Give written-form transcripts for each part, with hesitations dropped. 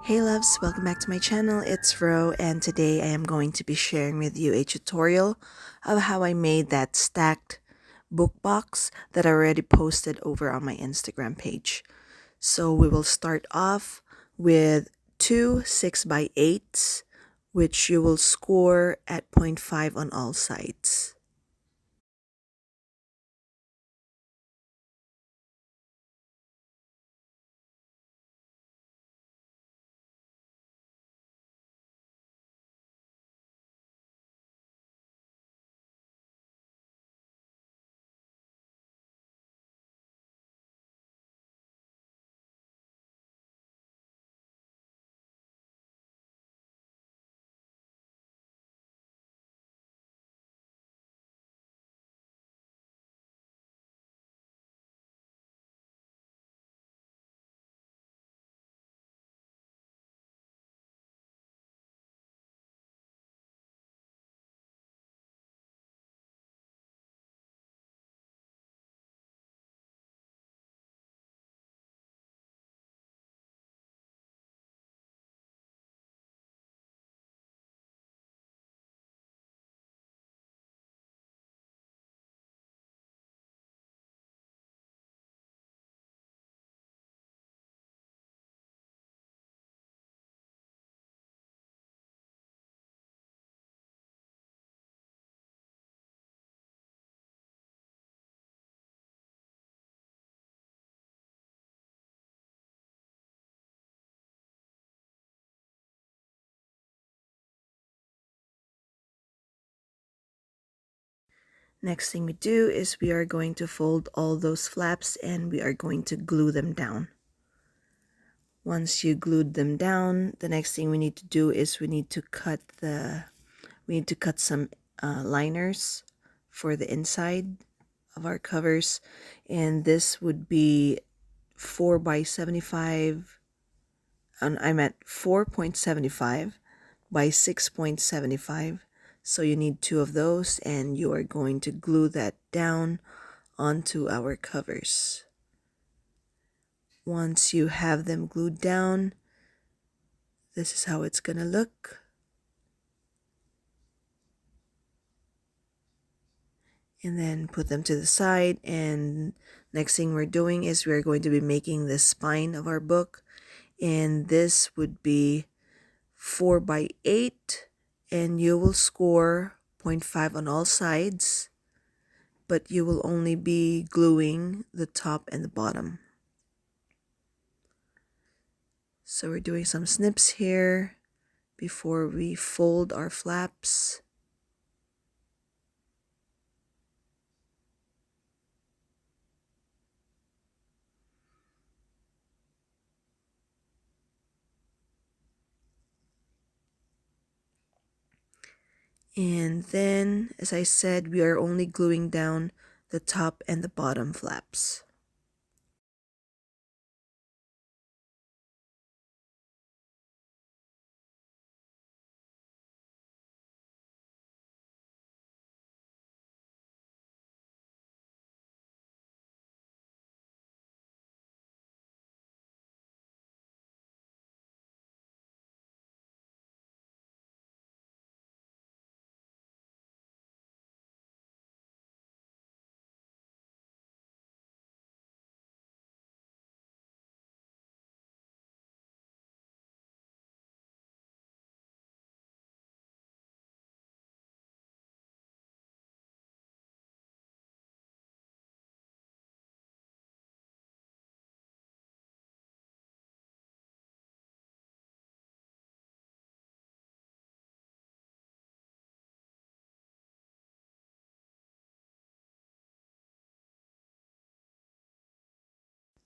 Hey loves, welcome back to my channel. It's Ro, and today I am going to be sharing with you a tutorial of how I made that stacked book box that I already posted over on my Instagram page. So we will start off with two 6x8s, which you will score at 0.5 on all sides. Next thing we do is we are going to fold all those flaps and we are going to glue them down. Once you glued them down, the next thing we need to do is we need to cut some liners for the inside of our covers, and this would be 4 by 75, and I'm at 4.75 by 6.75, so you need two of those, and you are going to glue that down onto our covers. Once you have them glued down, this is how it's gonna look. And then put them to the side, and next thing we're doing is we're going to be making the spine of our book, and this would be 4 by 8, and you will score 0.5 on all sides, but you will only be gluing the top and the bottom. So we're doing some snips here before we fold our flaps. And then, as I said, we are only gluing down the top and the bottom flaps.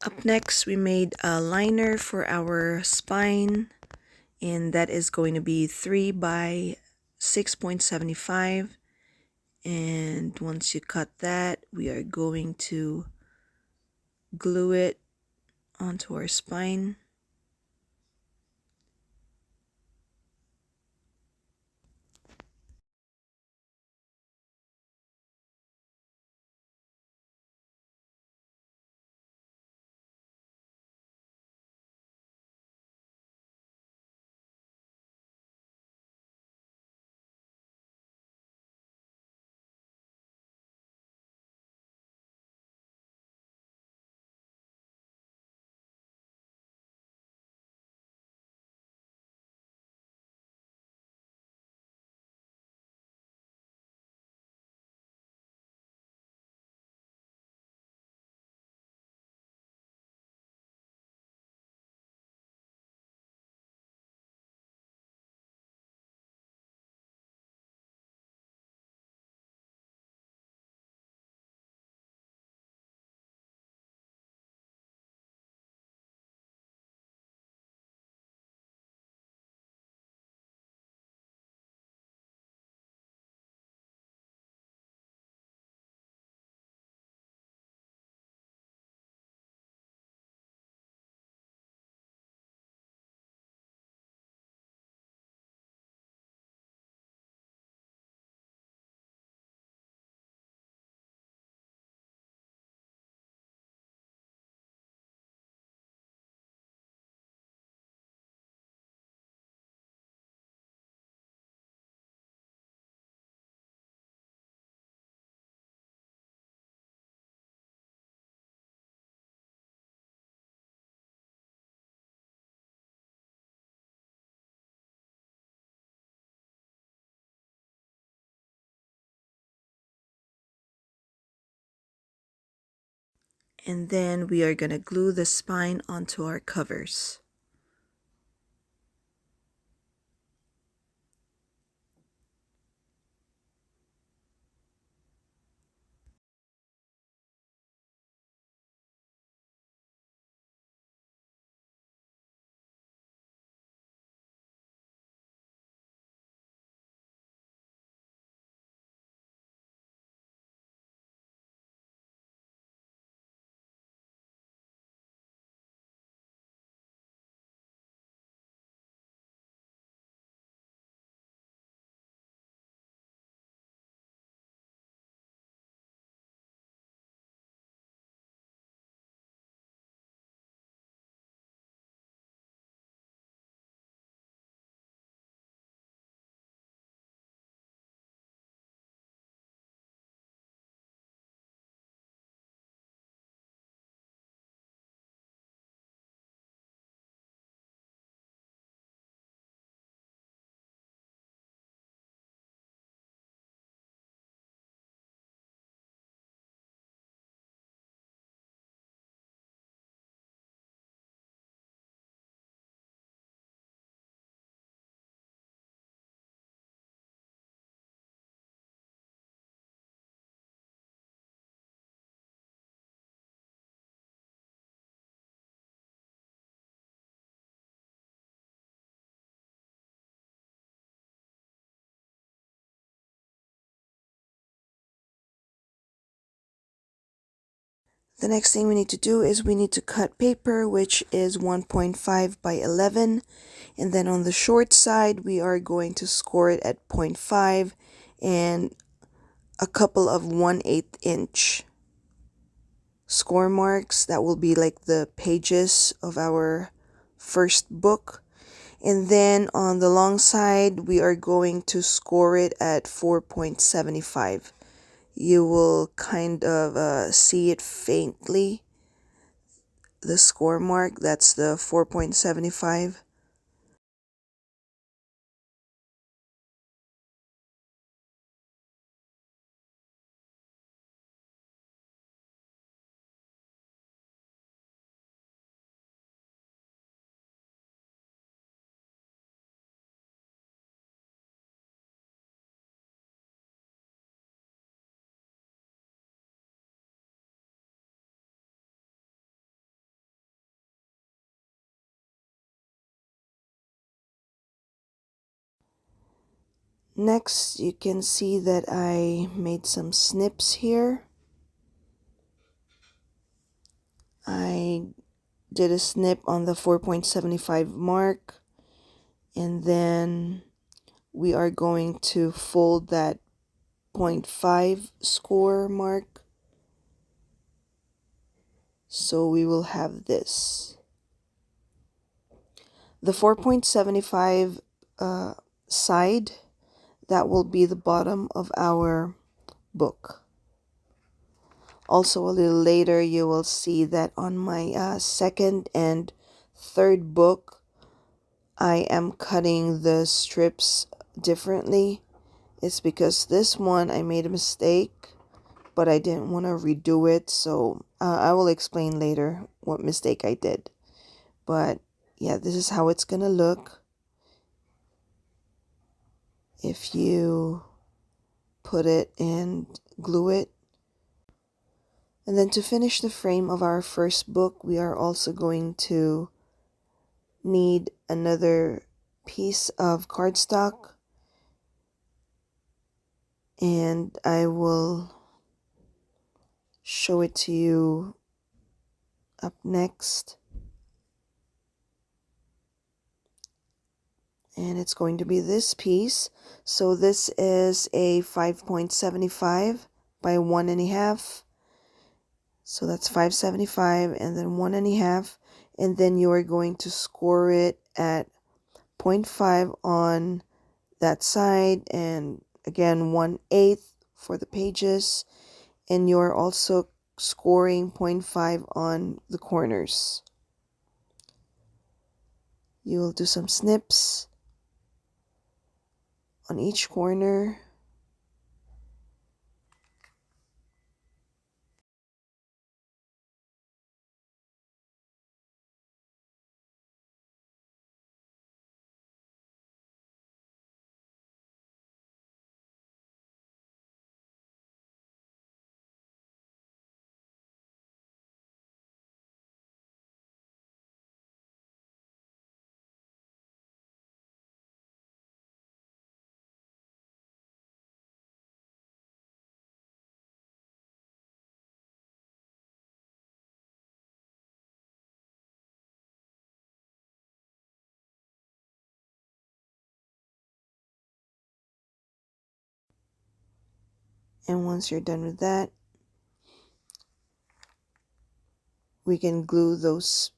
Up next, we made a liner for our spine, and that is going to be 3 by 6.75. And once you cut that, we are going to glue it onto our spine. And then we are going to glue the spine onto our covers. The next thing we need to do is we need to cut paper, which is 1.5 by 11. And then on the short side, we are going to score it at 0.5 and a couple of 1/8 inch score marks. That will be like the pages of our first book. And then on the long side, we are going to score it at 4.75. You will kind of see it faintly, the score mark. That's the 4.75. Next, you can see that I made some snips here. I did a snip on the 4.75 mark, and then we are going to fold that 0.5 score mark. So we will have this. The 4.75 side, that will be the bottom of our book. Also, a little later, you will see that on my second and third book, I am cutting the strips differently. It's because this one I made a mistake, but I didn't want to redo it, so I will explain later what mistake I did. But yeah, this is how it's gonna look if you put it and glue it. And then to finish the frame of our first book, we are also going to need another piece of cardstock, and I will show it to you up next. And it's going to be this piece. So this is a 5.75 by 1.5. So that's 5.75 and then 1.5, and then you are going to score it at 0.5 on that side, and again 1/8 for the pages, and you're also scoring 0.5 on the corners. You will do some snips on each corner. And once you're done with that, we can glue those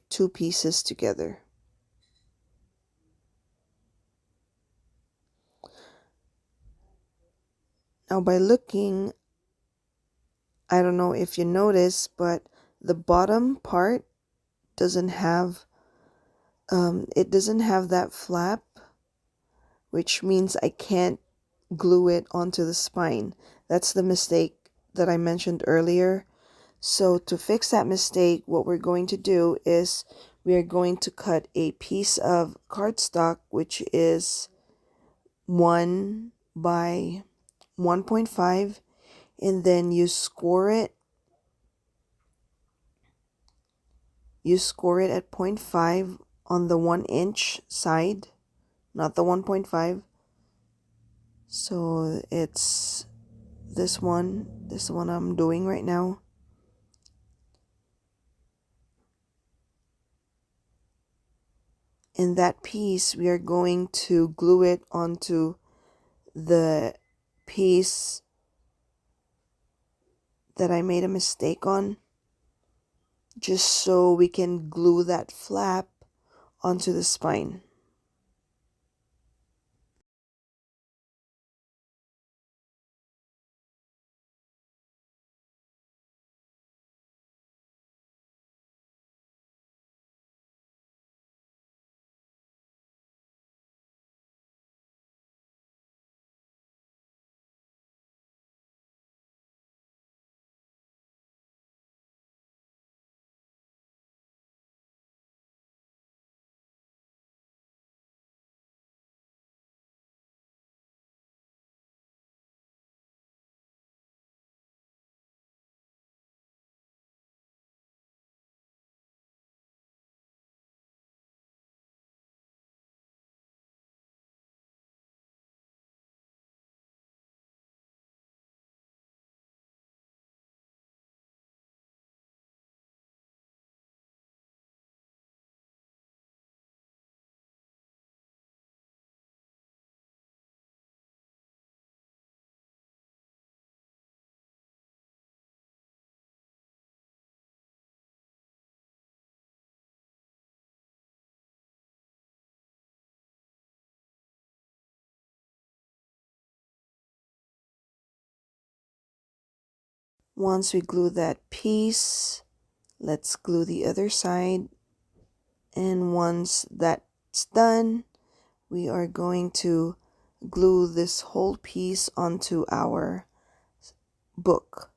two pieces together. Now by looking, I don't know if you notice, but the bottom part doesn't have it doesn't have that flap, which means I can't glue it onto the spine. That's the mistake that I mentioned earlier. So to fix that mistake, what we're going to do is we are going to cut a piece of cardstock, which is 1 by 1.5, and then you score it at 0.5 on the 1-inch side, not the 1.5. So it's this one I'm doing right now. In that piece, we are going to glue it onto the piece that I made a mistake on, just so we can glue that flap onto the spine. Once we glue that piece, let's glue the other side. And once that's done, we are going to glue this whole piece onto our book.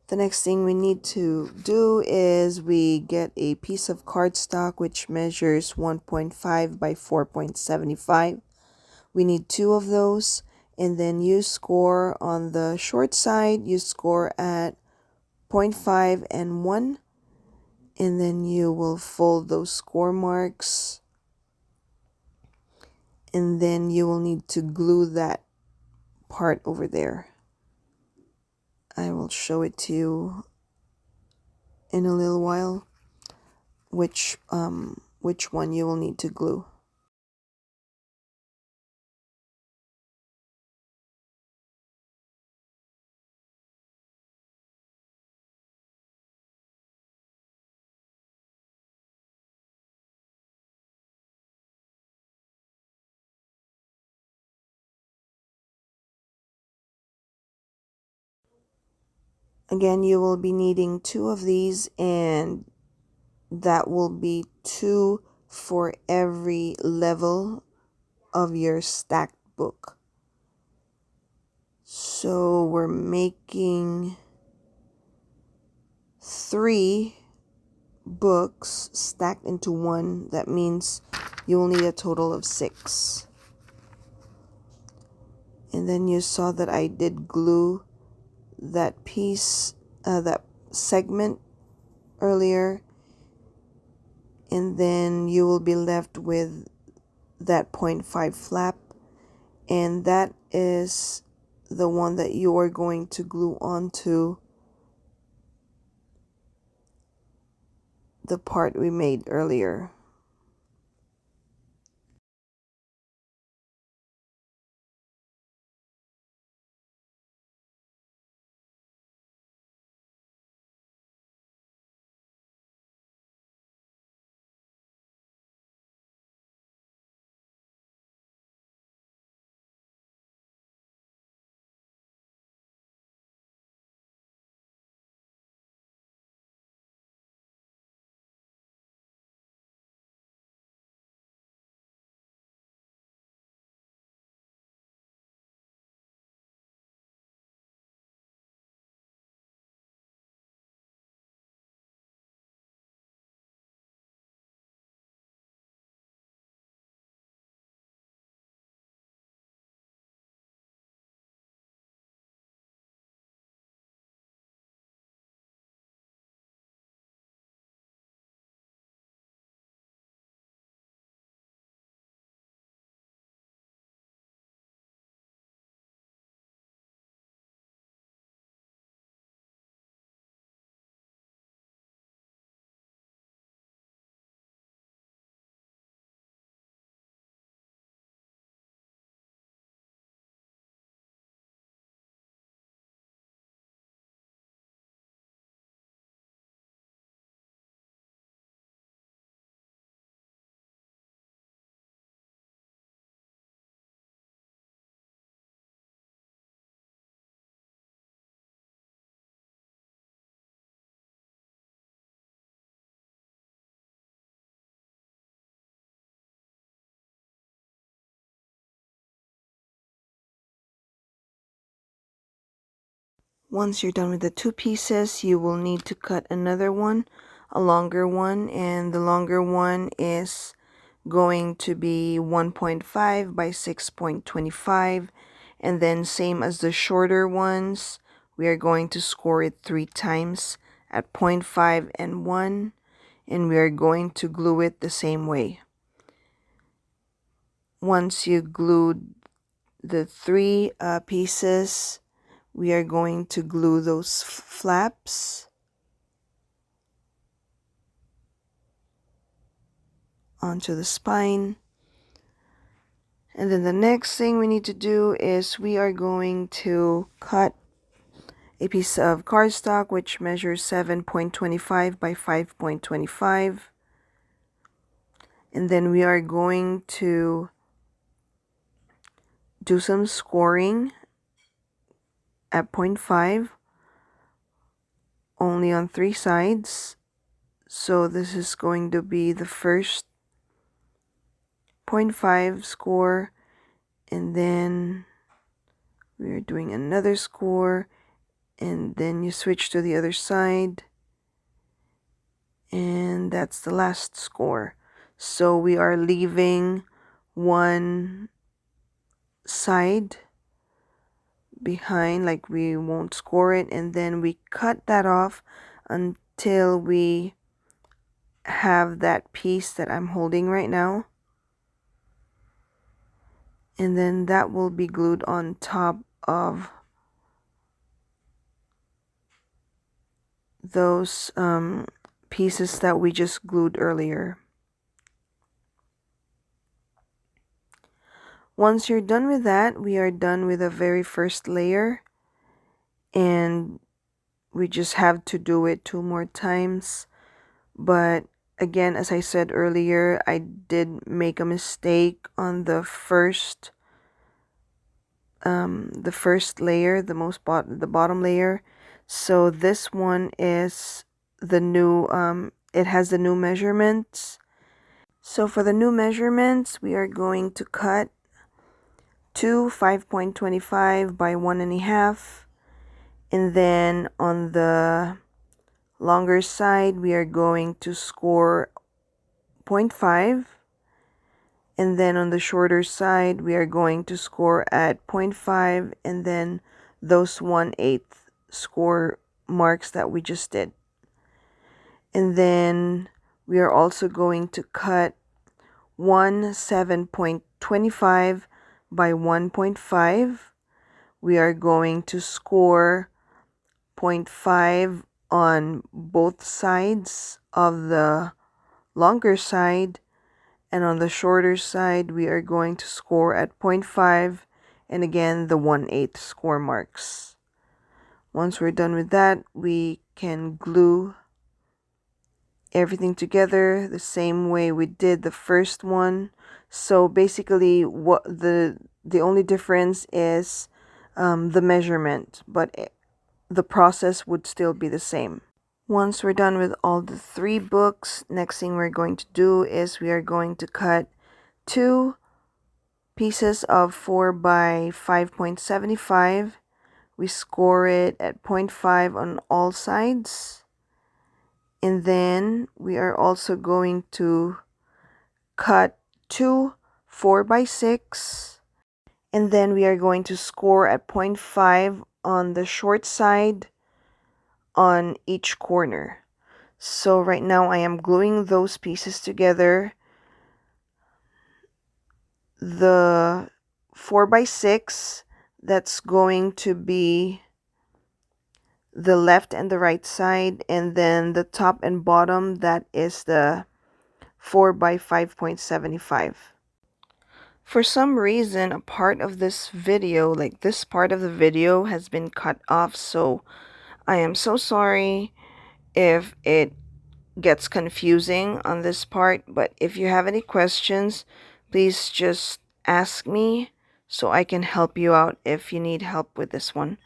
The next thing we need to do is we get a piece of cardstock which measures 1.5 by 4.75. We need 2 of those, and then you score on the short side, you score at 0.5 and 1, and then you will fold those score marks, and then you will need to glue that part over there. I will show it to you in a little while which one you will need to glue. Again, you will be needing 2 of these, and that will be 2 for every level of your stacked book. So we're making 3 books stacked into one. That means you will need a total of 6. And then you saw that I did glue that piece, that segment earlier, and then you will be left with that 0.5 flap, and that is the one that you are going to glue onto the part we made earlier. Once you're done with the 2 pieces, you will need to cut another one, a longer one, and the longer one is going to be 1.5 by 6.25, and then same as the shorter ones, we are going to score it 3 times at 0.5 and 1, and we are going to glue it the same way. Once you glued the 3 pieces, we are going to glue those flaps onto the spine. And then the next thing we need to do is we are going to cut a piece of cardstock which measures 7.25 by 5.25. And then we are going to do some scoring at 0.5 only on 3 sides. So this is going to be the first 0.5 score, and then we are doing another score, and then you switch to the other side, and that's the last score. So we are leaving one side behind, like we won't score it, and then we cut that off until we have that piece that I'm holding right now, and then that will be glued on top of those pieces that we just glued earlier. Once you're done with that, we are done with the very first layer, and we just have to do it 2 more times. But again, as I said earlier, I did make a mistake on the first layer, the bottom layer. So this one is the new it has the new measurements. So for the new measurements, we are going to cut 2 5.25 by 1.5, and then on the longer side we are going to score 0.5, and then on the shorter side we are going to score at 0.5, and then those 1/8 score marks that we just did. And then we are also going to cut 7.25 by 1.5. We are going to score 0.5 on both sides of the longer side, and on the shorter side we are going to score at 0.5, and again the 1/8 score marks. Once we're done with that, we can glue everything together the same way we did the first one. So basically what the only difference is the measurement, but the process would still be the same. Once we're done with all the 3 books, next thing we're going to do is we are going to cut 2 pieces of 4 by 5.75. We score it at 0.5 on all sides, and then we are also going to cut 2 4 by 6, and then we are going to score at 0.5 on the short side on each corner. So right now I am gluing those pieces together. The 4 by 6, that's going to be the left and the right side, and then the top and bottom, that is the 4 by 5.75. For some reason, a part of this video, like this part of the video, has been cut off, so I am so sorry if it gets confusing on this part, but if you have any questions, please just ask me so I can help you out if you need help with this one.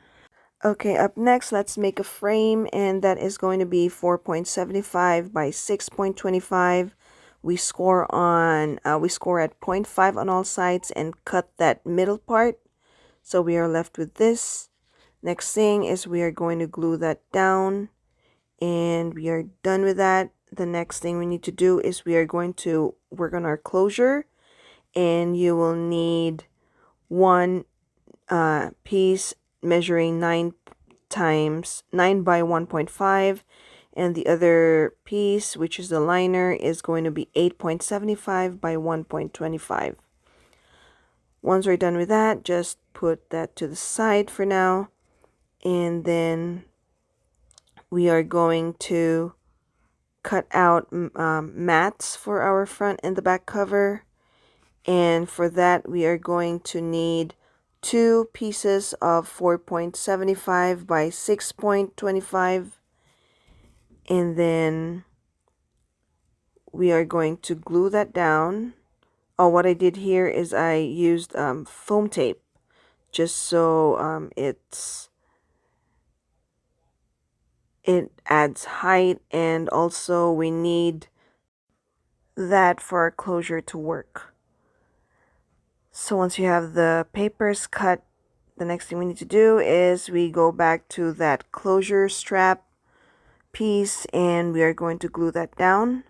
Okay, up next, let's make a frame, and that is going to be 4.75 by 6.25. We score at 0.5 on all sides and cut that middle part. So we are left with this. Next thing is we are going to glue that down, and we are done with that. The next thing we need to do is we are going to work on our closure, and you will need one piece measuring 9 by 1.5, and the other piece, which is the liner, is going to be 8.75 by 1.25. Once we're done with that, just put that to the side for now, and then we are going to cut out mats for our front and the back cover, and for that we are going to need 2 pieces of 4.75 by 6.25, and then we are going to glue that down. Oh, what I did here is I used foam tape, just so it adds height, and also we need that for our closure to work. So once you have the papers cut the next thing we need to do is we go back to that closure strap piece and we are going to glue that down.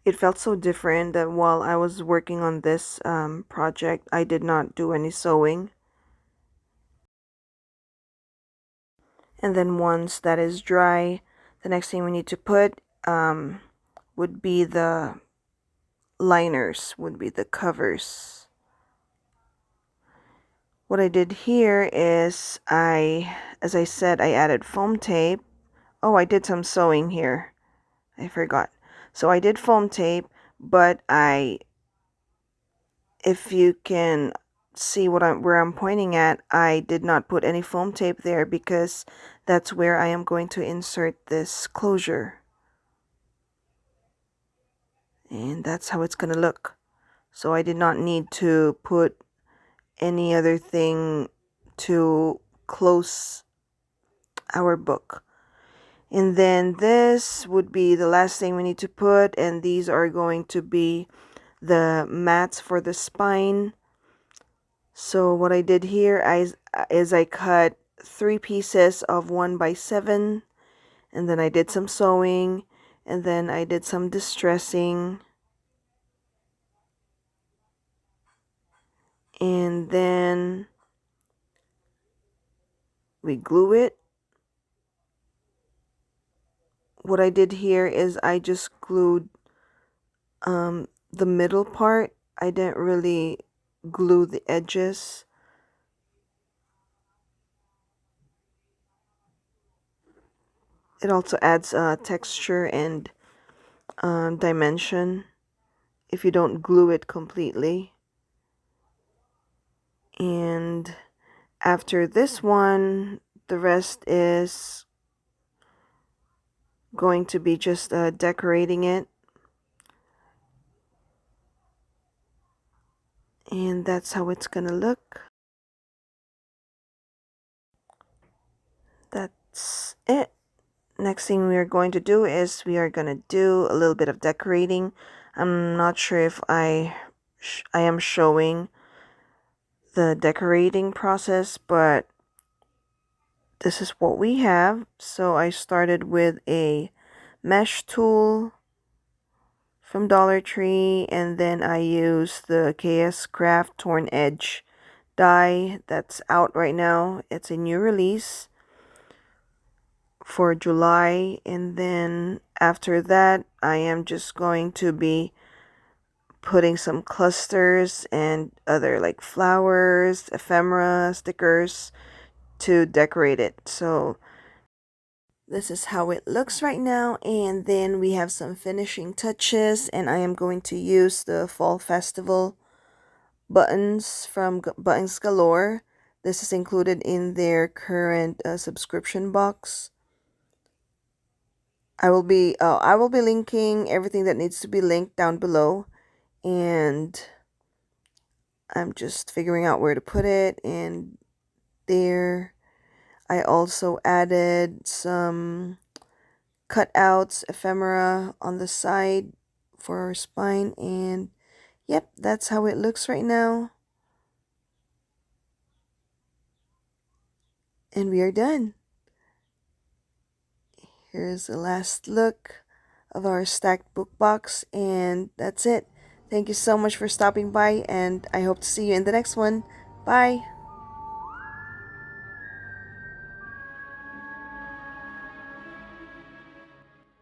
It felt so different that while I was working on this project, I did not do any sewing. And then once that is dry, the next thing we need to put would be the liners, would be the covers. What I did here is as I said, I added foam tape. Oh, I did some sewing here. I forgot. So I did foam tape, but if you can see where I'm pointing at, I did not put any foam tape there because that's where I am going to insert this closure. And that's how it's going to look. So I did not need to put any other thing to close our book. And then this would be the last thing we need to put, and these are going to be the mats for the spine. So what I did here is I cut 3 pieces of 1x7, and then I did some sewing, and then I did some distressing, and then we glue it. What I did here is I just glued the middle part. I didn't really glue the edges. It also adds texture and dimension if you don't glue it completely. And after this one, the rest is going to be just decorating it. And that's how it's gonna look. That's it. Next thing we are going to do is we are going to do a little bit of decorating. I'm not sure if I am showing the decorating process, but this is what we have. So I started with a mesh tool from Dollar Tree, and then I used the KS Craft Torn Edge die that's out right now. It's a new release for July, and then after that I am just going to be putting some clusters and other like flowers, ephemera, stickers to decorate it. So this is how it looks right now, and then we have some finishing touches, and I am going to use the Fall Festival buttons from Buttons Galore. This is included in their current subscription box. I will be linking everything that needs to be linked down below, and I'm just figuring out where to put it. And there I also added some cutouts, ephemera on the side for our spine, and yep, that's how it looks right now. And we are done. Here's the last look of our stacked book box, and that's it. Thank you so much for stopping by, and I hope to see you in the next one. Bye!